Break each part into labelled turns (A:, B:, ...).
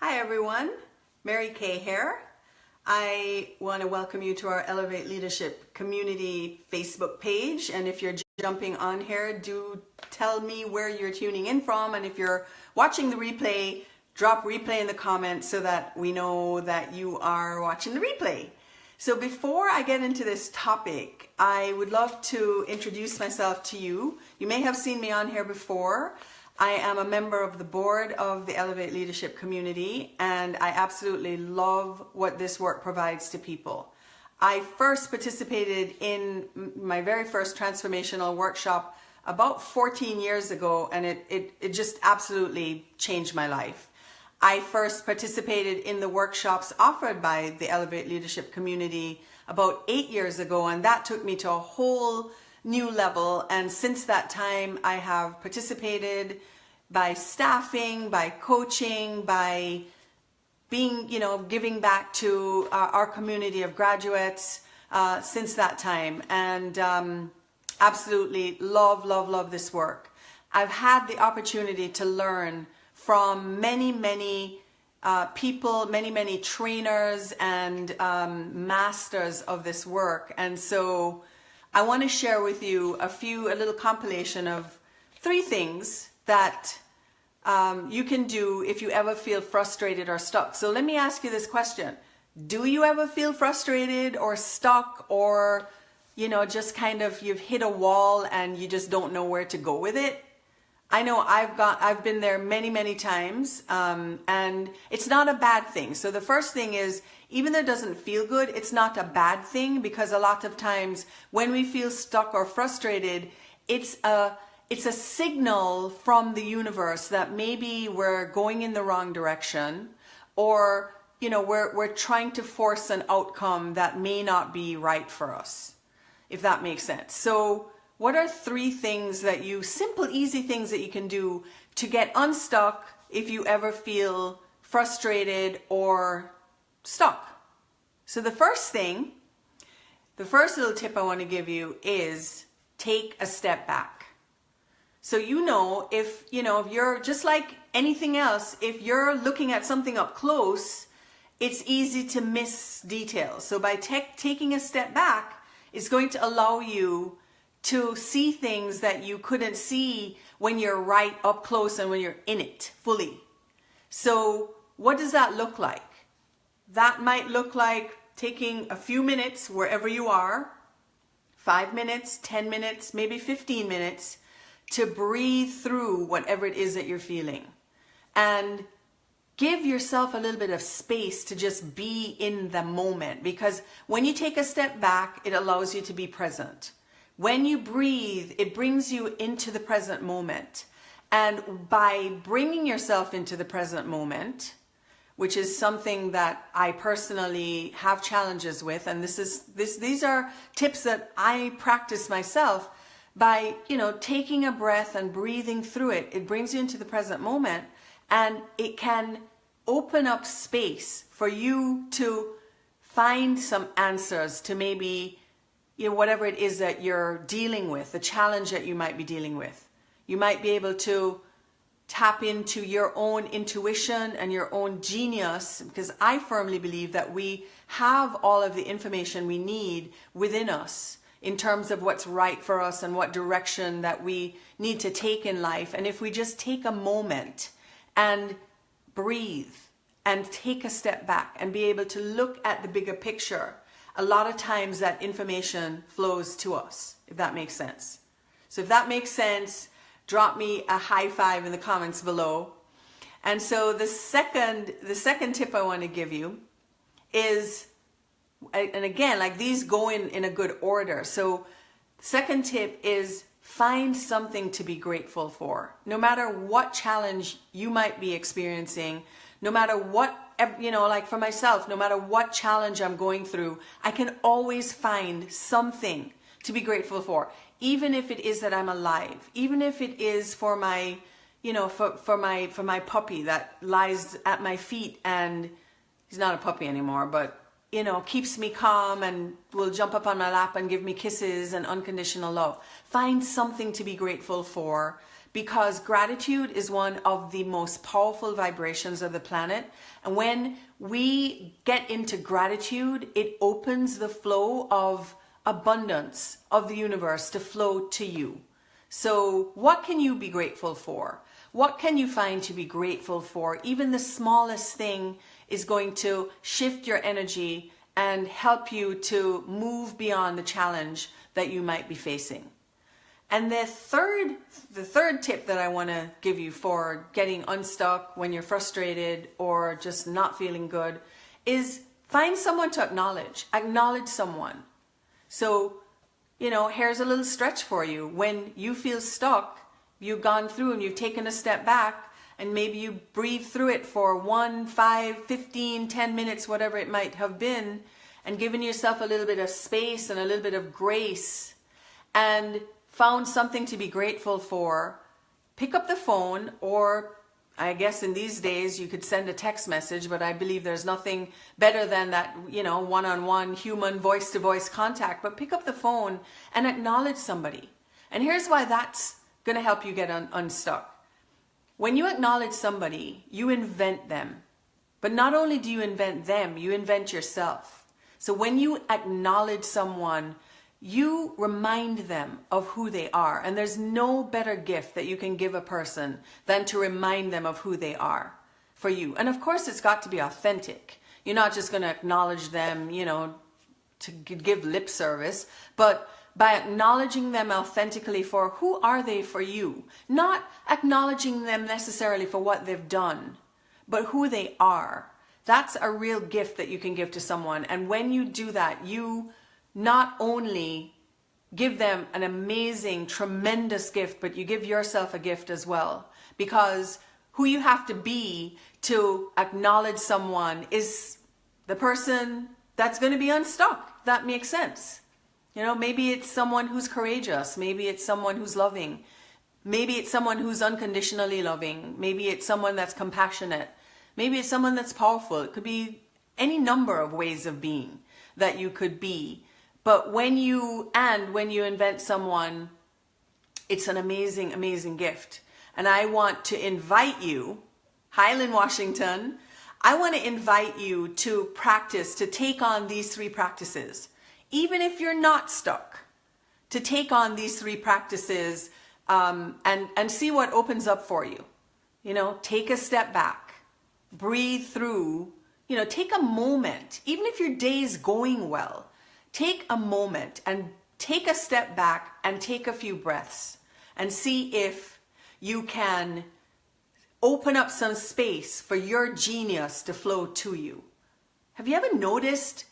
A: Hi everyone, Mary Kay here. I want to welcome you to our Elevate Leadership Community Facebook page, and if you're jumping on here, do tell me where you're tuning in from, and if you're watching the replay, drop replay in the comments so that we know that you are watching the replay. So before I get into this topic, I would love to introduce myself to you. You may have seen me on here before. I am a member of the board of the Elevate Leadership Community, and I absolutely love what this work provides to people. I first participated in my very first transformational workshop about 14 years ago, and it just absolutely changed my life. I first participated in the workshops offered by the Elevate Leadership Community about 8 years ago, and that took me to a whole new level. And since that time, I have participated by staffing, by coaching, by being, giving back to our community of graduates since that time. And absolutely love this work. I've had the opportunity to learn from many people, many trainers and masters of this work. And so I want to share with you a little compilation of 3 things that you can do if you ever feel frustrated or stuck. So let me ask you this question. Do you ever feel frustrated or stuck, or, just kind of you've hit a wall and you just don't know where to go with it? I know I've been there many times, and it's not a bad thing. So the first thing is, even though it doesn't feel good, it's not a bad thing, because a lot of times when we feel stuck or frustrated, it's a signal from the universe that maybe we're going in the wrong direction, or we're trying to force an outcome that may not be right for us, if that makes sense. So what are 3 things that simple, easy things that you can do to get unstuck if you ever feel frustrated or stuck? So the first little tip I want to give you is take a step back. So if you're just like anything else, if you're looking at something up close, it's easy to miss details. So by taking a step back, it's going to allow you to see things that you couldn't see when you're right up close and when you're in it fully. So what does that look like? That might look like taking a few minutes wherever you are, 5 minutes, 10 minutes, maybe 15 minutes, to breathe through whatever it is that you're feeling. And give yourself a little bit of space to just be in the moment, because when you take a step back, it allows you to be present. When you breathe, it brings you into the present moment. And by bringing yourself into the present moment, which is something that I personally have challenges with, and these are tips that I practice myself, by taking a breath and breathing through it, it brings you into the present moment, and it can open up space for you to find some answers to maybe whatever it is that you're dealing with, the challenge that you might be dealing with. You might be able to tap into your own intuition and your own genius, because I firmly believe that we have all of the information we need within us in terms of what's right for us and what direction that we need to take in life. And if we just take a moment and breathe and take a step back and be able to look at the bigger picture, a lot of times that information flows to us, if that makes sense. So if that makes sense, drop me a high 5 in the comments below. And so the second tip I want to give you is, and again, like these go in a good order. So second tip is find something to be grateful for. No matter what challenge you might be experiencing, no matter what, like for myself, no matter what challenge I'm going through, I can always find something to be grateful for. Even if it is that I'm alive, even if it is for my, for my puppy that lies at my feet, and he's not a puppy anymore, but keeps me calm and will jump up on my lap and give me kisses and unconditional love. Find something to be grateful for because gratitude is one of the most powerful vibrations of the planet. And when we get into gratitude, it opens the flow of abundance of the universe to flow to you. So what can you be grateful for? What can you find to be grateful for? Even the smallest thing is going to shift your energy and help you to move beyond the challenge that you might be facing. And the third tip that I want to give you for getting unstuck when you're frustrated or just not feeling good is find someone to acknowledge. Acknowledge someone. So, here's a little stretch for you. When you feel stuck, you've gone through and you've taken a step back, and maybe you breathe through it for 1, 5, 15, 10 minutes, whatever it might have been, and given yourself a little bit of space and a little bit of grace, and found something to be grateful for. Pick up the phone, or I guess in these days you could send a text message, but I believe there's nothing better than that, one-on-one human voice-to-voice contact. But pick up the phone and acknowledge somebody. And here's why that's going to help you get unstuck. When you acknowledge somebody, you invent them. But not only do you invent them, you invent yourself. So when you acknowledge someone, you remind them of who they are. And there's no better gift that you can give a person than to remind them of who they are for you. And of course, it's got to be authentic. You're not just going to acknowledge them, to give lip service, but by acknowledging them authentically for who are they for you. Not acknowledging them necessarily for what they've done, but who they are. That's a real gift that you can give to someone. And when you do that, you not only give them an amazing, tremendous gift, but you give yourself a gift as well. Because who you have to be to acknowledge someone is the person that's going to be unstuck. That makes sense. Maybe it's someone who's courageous. Maybe it's someone who's loving. Maybe it's someone who's unconditionally loving. Maybe it's someone that's compassionate. Maybe it's someone that's powerful. It could be any number of ways of being that you could be. But when you invent someone, it's an amazing, amazing gift. And I want to invite you, Highland, Washington, I want to invite you to practice, to take on these 3 practices. Even if you're not stuck, to take on these 3 practices and see what opens up for you. Take a step back, breathe through, take a moment, even if your day is going well. Take a moment and take a step back and take a few breaths and see if you can open up some space for your genius to flow to you. Have you ever noticed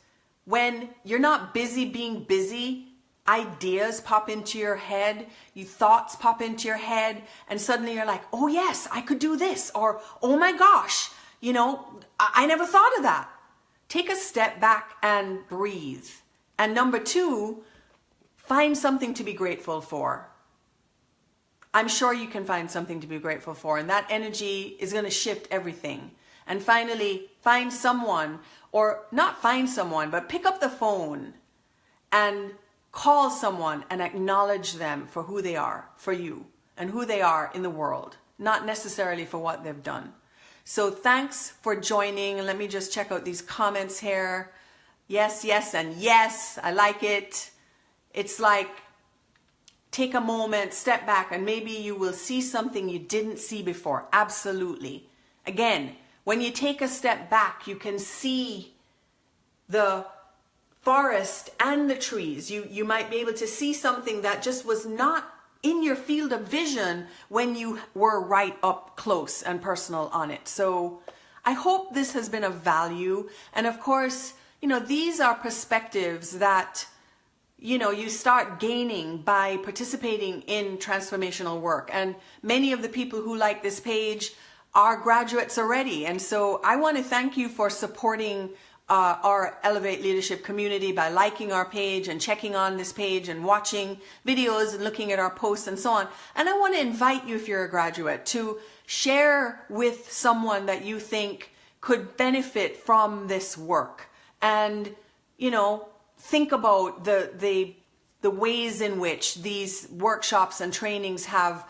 A: when you're not busy being busy, ideas pop into your head, thoughts pop into your head, and suddenly you're like, oh yes, I could do this, or oh my gosh, I never thought of that. Take a step back and breathe. And number 2, find something to be grateful for. I'm sure you can find something to be grateful for, and that energy is going to shift everything. And finally, find someone, or not find someone, but pick up the phone and call someone and acknowledge them for who they are for you and who they are in the world, not necessarily for what they've done. So thanks for joining. And let me just check out these comments here. Yes, yes, and yes, I like it. It's like, take a moment, step back, and maybe you will see something you didn't see before. Absolutely. Again, when you take a step back, you can see the forest and the trees. You might be able to see something that just was not in your field of vision when you were right up close and personal on it. So I hope this has been of value. And of course, these are perspectives that, you start gaining by participating in transformational work. And many of the people who like this page are graduates already. And so I want to thank you for supporting our Elevate Leadership community by liking our page and checking on this page and watching videos and looking at our posts and so on. And I want to invite you, if you're a graduate, to share with someone that you think could benefit from this work. And, think about the ways in which these workshops and trainings have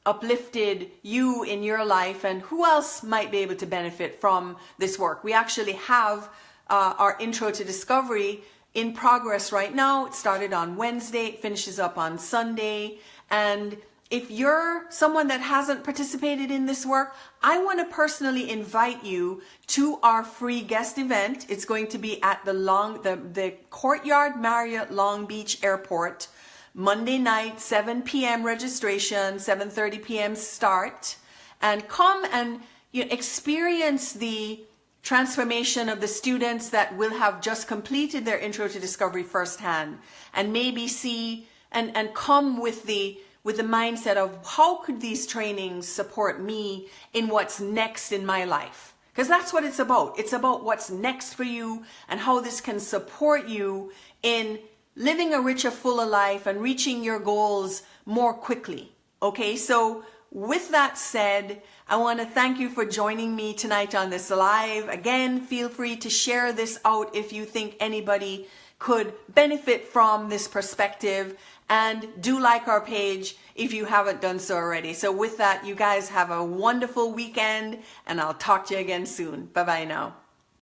A: uplifted you in your life, and who else might be able to benefit from this work. We actually have our Intro to Discovery in progress right now. It started on Wednesday, it finishes up on Sunday. And if you're someone that hasn't participated in this work, I want to personally invite you to our free guest event. It's going to be at the Courtyard Marriott Long Beach Airport, Monday night, 7 p.m. registration, 7:30 p.m. start. And come and experience the transformation of the students that will have just completed their Intro to Discovery firsthand, and maybe see and come with the mindset of how could these trainings support me in what's next in my life? Because that's what it's about. It's about what's next for you and how this can support you in living a richer, fuller life and reaching your goals more quickly. Okay, so with that said, I want to thank you for joining me tonight on this live. Again, feel free to share this out if you think anybody could benefit from this perspective, and do like our page if you haven't done so already. So with that, you guys have a wonderful weekend, and I'll talk to you again soon. Bye-bye now.